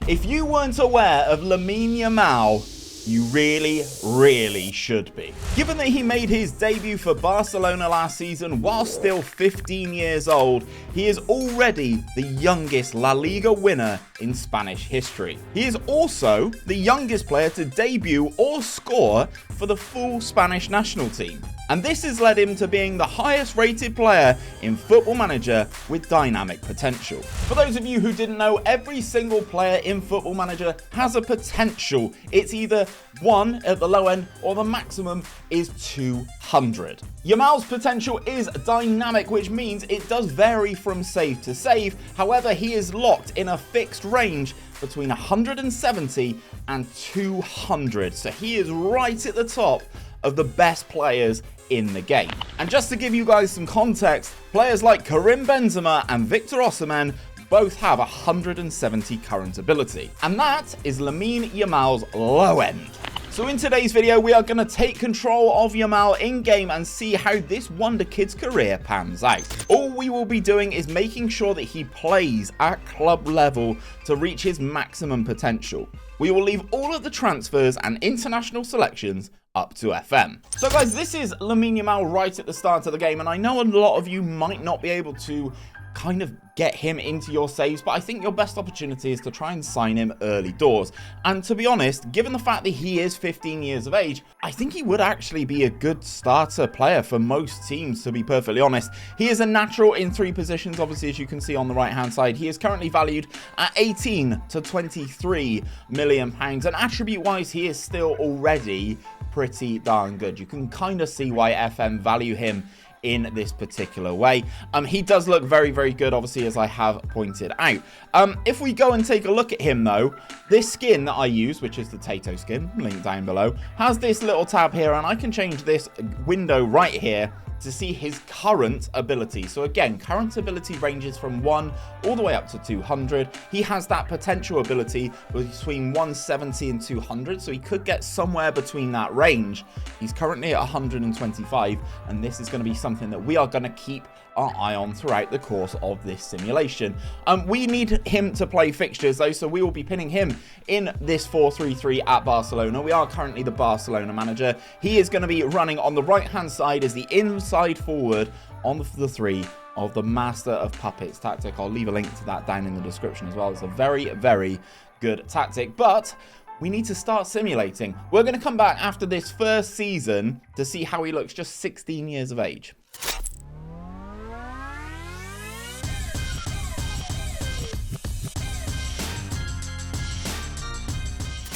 If you weren't aware of Lamine Yamal, you really should be. Given that he made his debut for Barcelona last season while still 15 years old, he is already the youngest La Liga winner in Spanish history. He is also the youngest player to debut or score for the full Spanish national team. And this has led him to being the highest rated player in Football Manager with dynamic potential. For those of you who didn't know, every single player in Football Manager has a potential. It's either 1 at the low end or the maximum is 200. Yamal's potential is dynamic, which means it does vary from save to save. However, he is locked in a fixed range between 170 and 200. So he is right at the top of the best players in the game. And just to give you guys some context, players like Karim, Benzema and Victor Osihmen both have 170 current ability. And that is Lamine Yamal's low end. So in today's video, we are going to take control of Yamal in-game and see how this wonder kid's career pans out. All we will be doing is making sure that he plays at club level to reach his maximum potential. We will leave all of the transfers and international selections up to FM. So guys, this is Lamine Yamal right at the start of the game, and I know a lot of you might not be able to kind of get him into your saves, but I think your best opportunity is to try and sign him early doors. And to be honest, given the fact that he is 15 years of age, I think he would actually be a good starter player for most teams, to be perfectly honest. He is a natural in 3 positions, obviously, as you can see on the right hand side. He is currently valued at 18 to 23 million pounds, and attribute wise he is still already pretty darn good. You can kind of see why FM value him in this particular way. He does look very good, obviously, as I have pointed out. If we go and take a look at him though, this skin that I use, which is the Tato skin, linked down below, has this little tab here, and I can change this window right here to see his current ability. So again, current ability ranges from 1 all the way up to 200. He has that potential ability between 170 and 200, so he could get somewhere between that range. He's currently at 125, and this is going to be something that we are going to keep our eye on throughout the course of this simulation. We need him to play fixtures though, so we will be pinning him in this 4-3-3 at Barcelona. We are currently the Barcelona manager. He is going to be running on the right hand side as the inside forward on the 3 of the Master of Puppets tactic. I'll leave a link to that down in the description as well. It's a very good tactic, but we need to start simulating. We're going to come back after this first season to see how he looks just 16 years of age.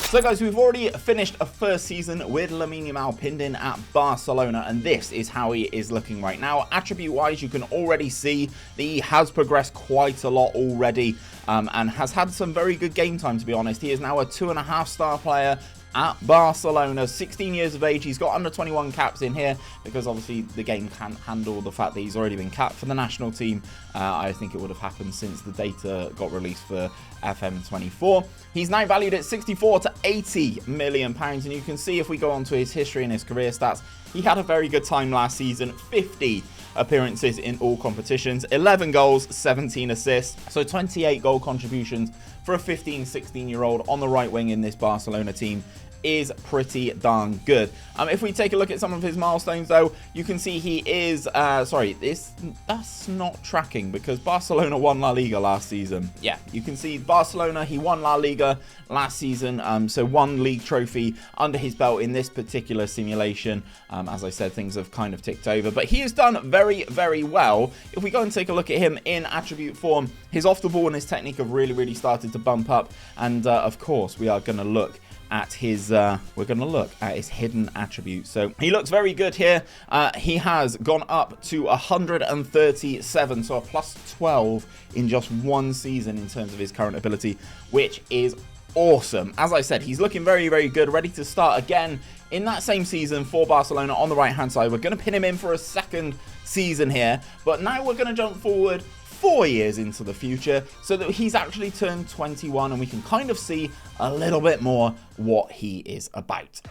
So guys, we've already finished a first season with Lamine Yamal pinned in at Barcelona, and this is how he is looking right now. Attribute wise, you can already see that he has progressed quite a lot already, and has had some very good game time, to be honest. He is now a 2.5-star player at Barcelona, 16 years of age. He's got under 21 caps in here because obviously the game can't handle the fact that he's already been capped for the national team. I think it would have happened since the data got released for FM24. He's now valued at 64 to 80 million pounds, and you can see if we go on to his history and his career stats, he had a very good time last season. 50 appearances in all competitions, 11 goals, 17 assists, so 28 goal contributions for a 16-year-old on the right wing in this Barcelona team is pretty darn good. If we take a look at some of his milestones though, you can see he is that's not tracking because Barcelona won La Liga last season. Yeah, you can see Barcelona, he won La Liga last season, so 1 league trophy under his belt in this particular simulation. As I said, things have kind of ticked over, but he has done very well. If we go and take a look at him in attribute form, his off the ball and his technique have really started to bump up, and of course we are going to look at his hidden attributes. So he looks very good here. He has gone up to 137, so a plus 12 in just 1 season in terms of his current ability, which is awesome. As I said, he's looking very good, ready to start again in that same season for Barcelona on the right hand side. We're going to pin him in for a second season here, but now we're going to jump forward 4 years into the future so that he's actually turned 21 and we can kind of see a little bit more what he is about.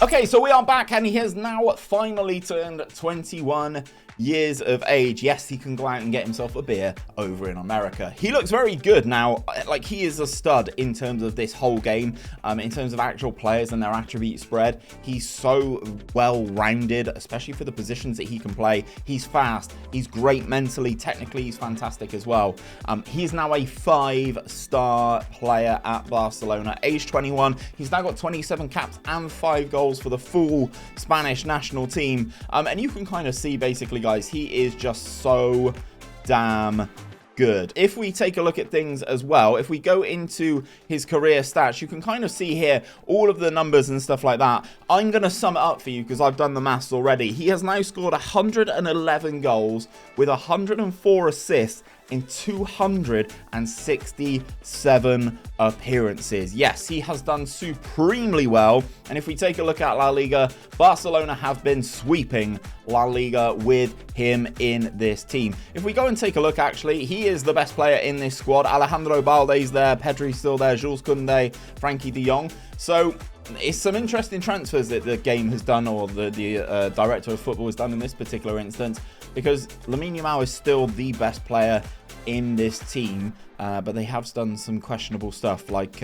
Okay, so we are back, and he has now finally turned 21 years of age. Yes, he can go out and get himself a beer over in America. He looks very good now. Like, he is a stud in terms of this whole game, in terms of actual players and their attribute spread. He's so well-rounded, especially for the positions that he can play. He's fast. He's great mentally. Technically, he's fantastic as well. He is now a 5-star player at Barcelona. Age 21. He's now got 27 caps and 5 goals for the full Spanish national team. And you can kind of see, basically, guys, he is just so damn good. If we take a look at things as well, if we go into his career stats, you can kind of see here all of the numbers and stuff like that. I'm going to sum it up for you because I've done the maths already. He has now scored 111 goals with 104 assists in 267 appearances. Yes, he has done supremely well. And if we take a look at La Liga, Barcelona have been sweeping La Liga with him in this team. If we go and take a look, actually, he is the best player in this squad. Alejandro Balde's there, Pedri's still there, Jules Koundé, Frankie de Jong. So it's some interesting transfers that the game has done, or the director of football has done in this particular instance, because Lamine Yamal is still the best player in this team, but they have done some questionable stuff. Like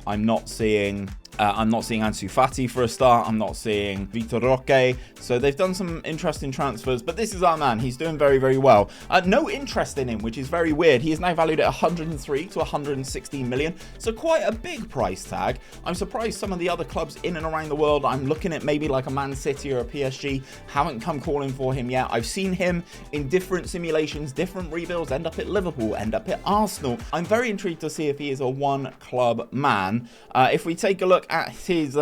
I'm not seeing Ansu Fati for a start. I'm not seeing Vitor Roque. So they've done some interesting transfers, but this is our man. He's doing very, very well. No interest in him, which is very weird. He is now valued at 103 to 116 million. So quite a big price tag. I'm surprised some of the other clubs in and around the world, I'm looking at maybe like a Man City or a PSG, haven't come calling for him yet. I've seen him in different simulations, different rebuilds, end up at Liverpool, end up at Arsenal. I'm very intrigued to see if he is a one-club man. If we take a look at his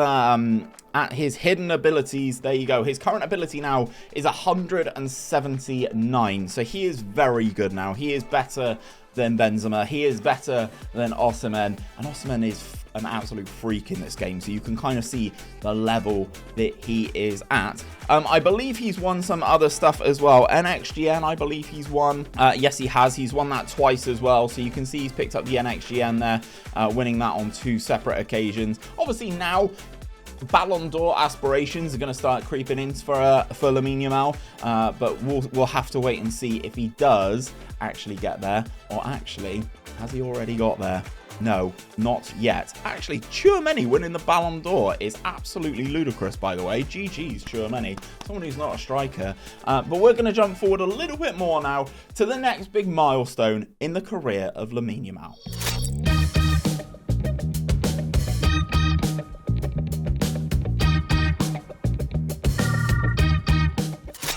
hidden abilities, there you go. His current ability now is 179. So he is very good now. He is better than Benzema. He is better than Osihmen. And Osihmen is an absolute freak in this game. So you can kind of see the level that he is at. I believe he's won some other stuff as well. NXGN, I believe he's won. Yes, he has. He's won that twice as well. So you can see he's picked up the NXGN there, winning that on 2 separate occasions. Obviously now, Ballon d'Or aspirations are going to start creeping in for Lamine Yamal, but we'll have to wait and see if he does actually get there, or actually, has he already got there? No, not yet. Actually, Tchouaméni winning the Ballon d'Or is absolutely ludicrous, by the way. GG's Tchouaméni, someone who's not a striker. But we're going to jump forward a little bit more now to the next big milestone in the career of Lamine Yamal.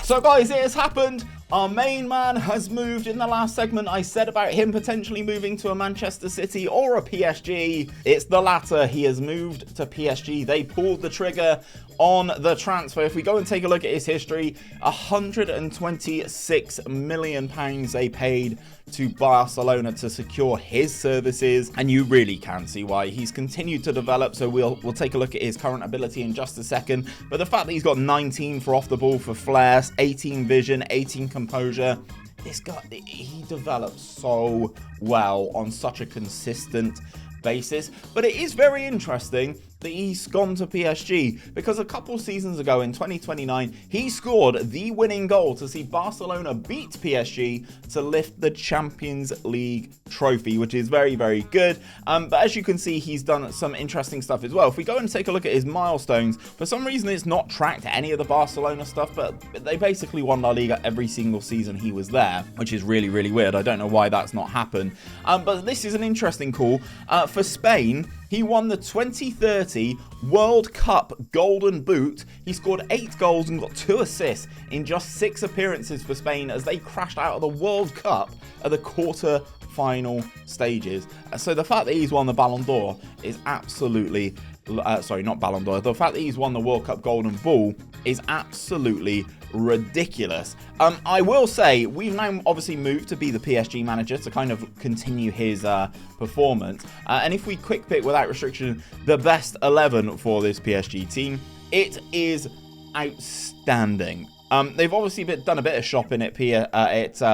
So guys, it has happened. Our main man has moved. In the last segment, I said about him potentially moving to a Manchester City or a PSG. It's the latter. He has moved to PSG. They pulled the trigger on the transfer. If we go and take a look at his history, £126 million they paid to Barcelona to secure his services, and you really can see why. He's continued to develop, so we'll take a look at his current ability in just a second. But the fact that he's got 19 for off the ball for flair, 18 vision, 18 composure, this guy, he develops so well on such a consistent basis. But it is very interesting that he's gone to PSG, because a couple seasons ago in 2029 he scored the winning goal to see Barcelona beat PSG to lift the Champions League trophy, which is very, very good. But as you can see, he's done some interesting stuff as well. If we go and take a look at his milestones, for some reason it's not tracked any of the Barcelona stuff, but they basically won La Liga every single season he was there, which is really, really weird. I don't know why that's not happened. But this is an interesting call. For Spain, he won the 2030 World Cup Golden Boot. He scored 8 goals and got 2 assists in just 6 appearances for Spain as they crashed out of the World Cup at the quarter-final stages. So the fact that he's won the Ballon d'Or is absolutely... sorry, not Ballon d'Or. The fact that he's won the World Cup Golden Ball is absolutely ridiculous. I will say, we've now obviously moved to be the PSG manager to kind of continue his performance. And if we quick pick without restriction the best 11 for this PSG team, it is outstanding. They've obviously done a bit of shopping at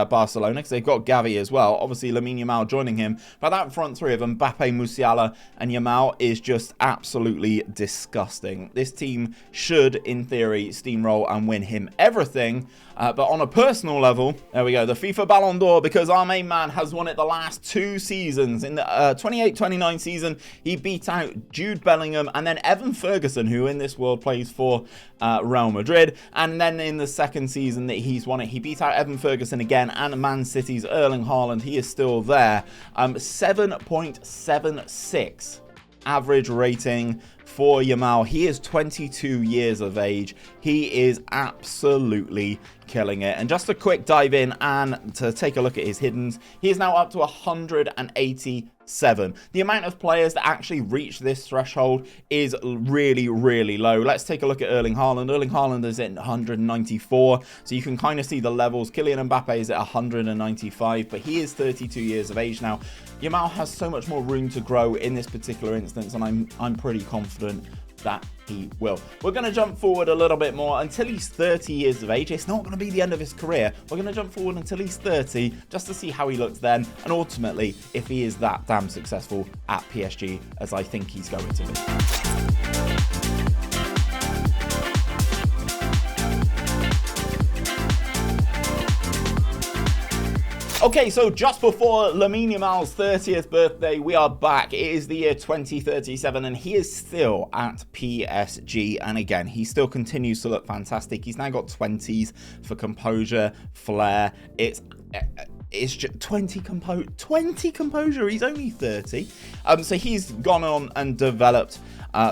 Barcelona because they've got Gavi as well. Obviously, Lamine Yamal joining him. But that front three of Mbappe, Musiala, and Yamal is just absolutely disgusting. This team should, in theory, steamroll and win him everything. But on a personal level, there we go, the FIFA Ballon d'Or, because our main man has won it the last 2 seasons. In the 28-29 season, he beat out Jude Bellingham and then Evan Ferguson, who in this world plays for Real Madrid. And then in the second season that he's won it, he beat out Evan Ferguson again and Man City's Erling Haaland. He is still there. 7.76 average rating for Yamal. He is 22 years of age. He is absolutely killing it. And just a quick dive in and to take a look at his hiddens, he is now up to 187. The amount of players that actually reach this threshold is really, really low. Let's take a look at Erling Haaland. Erling Haaland is at 194, so you can kind of see the levels. Kylian Mbappe is at 195, but he is 32 years of age now. Yamal has so much more room to grow in this particular instance, and I'm pretty confident that he will. We're going to jump forward a little bit more until he's 30 years of age. It's not going to be the end of his career. We're going to jump forward until he's 30 just to see how he looks then, and ultimately if he is that damn successful at PSG as I think he's going to be. Okay, so just before Lamine Yamal's 30th birthday, we are back. It is the year 2037, and he is still at PSG. And again, he still continues to look fantastic. He's now got 20s for composure, flair. It's just 20 composure. He's only 30. So he's gone on and developed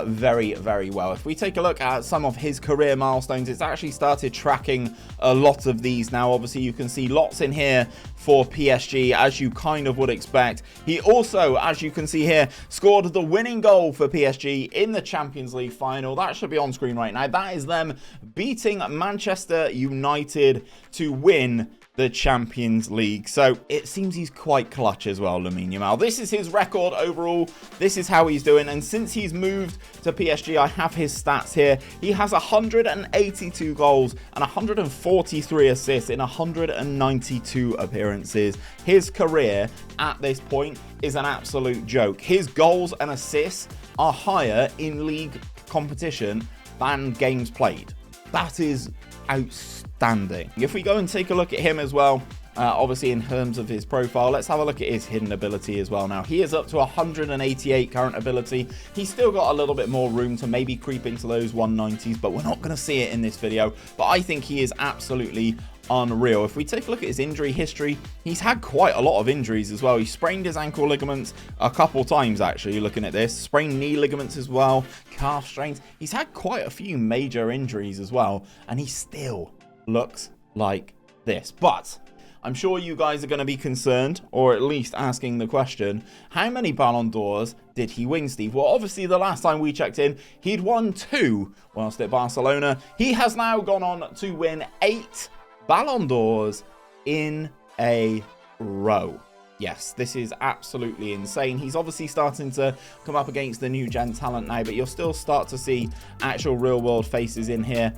very, very well. If we take a look at some of his career milestones, it's actually started tracking a lot of these now. Obviously, you can see lots in here for PSG, as you kind of would expect. He also, as you can see here, scored the winning goal for PSG in the Champions League final. That should be on screen right now. That is them beating Manchester United to win the Champions League. So it seems he's quite clutch as well, Lamine Yamal. This is his record overall. This is how he's doing. And since he's moved to PSG, I have his stats here. He has 182 goals and 143 assists in 192 appearances. His career at this point is an absolute joke. His goals and assists are higher in league competition than games played. That is outstanding. If we go and take a look at him as well, obviously in terms of his profile, let's have a look at his hidden ability as well. Now, he is up to 188 current ability. He's still got a little bit more room to maybe creep into those 190s, but we're not going to see it in this video. But I think he is absolutely unreal. If we take a look at his injury history, he's had quite a lot of injuries as well. He sprained his ankle ligaments a couple times, actually, looking at this. Sprained knee ligaments as well, calf strains. He's had quite a few major injuries as well, and he still looks like this. But I'm sure you guys are going to be concerned, or at least asking the question, how many Ballon d'Ors did he win, Steve? Well, obviously, the last time we checked in, he'd won 2 whilst at Barcelona. He has now gone on to win 8 Ballon d'Ors in a row. Yes, this is absolutely insane. He's obviously starting to come up against the new gen talent now, but you'll still start to see actual real world faces in here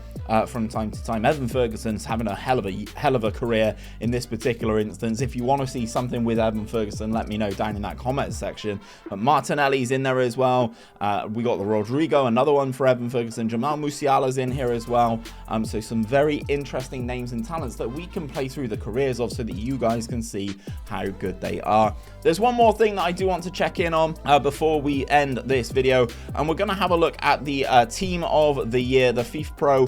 from time to time. Evan Ferguson's having a hell of a career in this particular instance. If you want to see something with Evan Ferguson, let me know down in that comment section. But Martinelli's in there as well. We got the Rodrigo, another one for Evan Ferguson. Jamal Musiala's in here as well. So some very interesting names and talents that we can play through the careers of so that you guys can see how good they are. There's one more thing that I do want to check in on before we end this video, and we're going to have a look at the team of the year, the FIFA Pro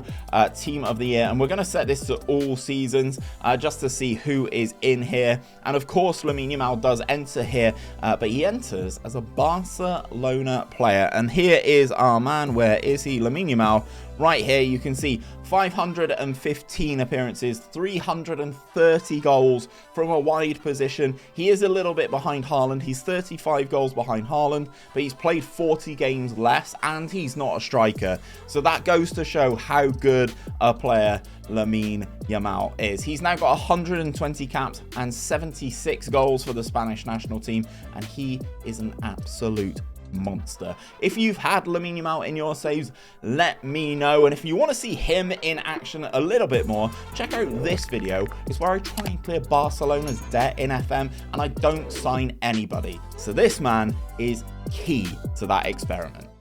team of the year, and we're going to set this to all seasons just to see who is in here. And of course, Lamine Yamal does enter here, but he enters as a Barcelona player. And here is our man. Where is he? Lamine Yamal. Right here, you can see 515 appearances, 330 goals from a wide position. He is a little bit behind Haaland. He's 35 goals behind Haaland, but he's played 40 games less, and he's not a striker. So that goes to show how good a player Lamine Yamal is. He's now got 120 caps and 76 goals for the Spanish national team, and he is an absolute monster. If you've had Lamine Yamal in your saves, let me know. And if you want to see him in action a little bit more, check out this video. It's where I try and clear Barcelona's debt in FM and I don't sign anybody. So this man is key to that experiment.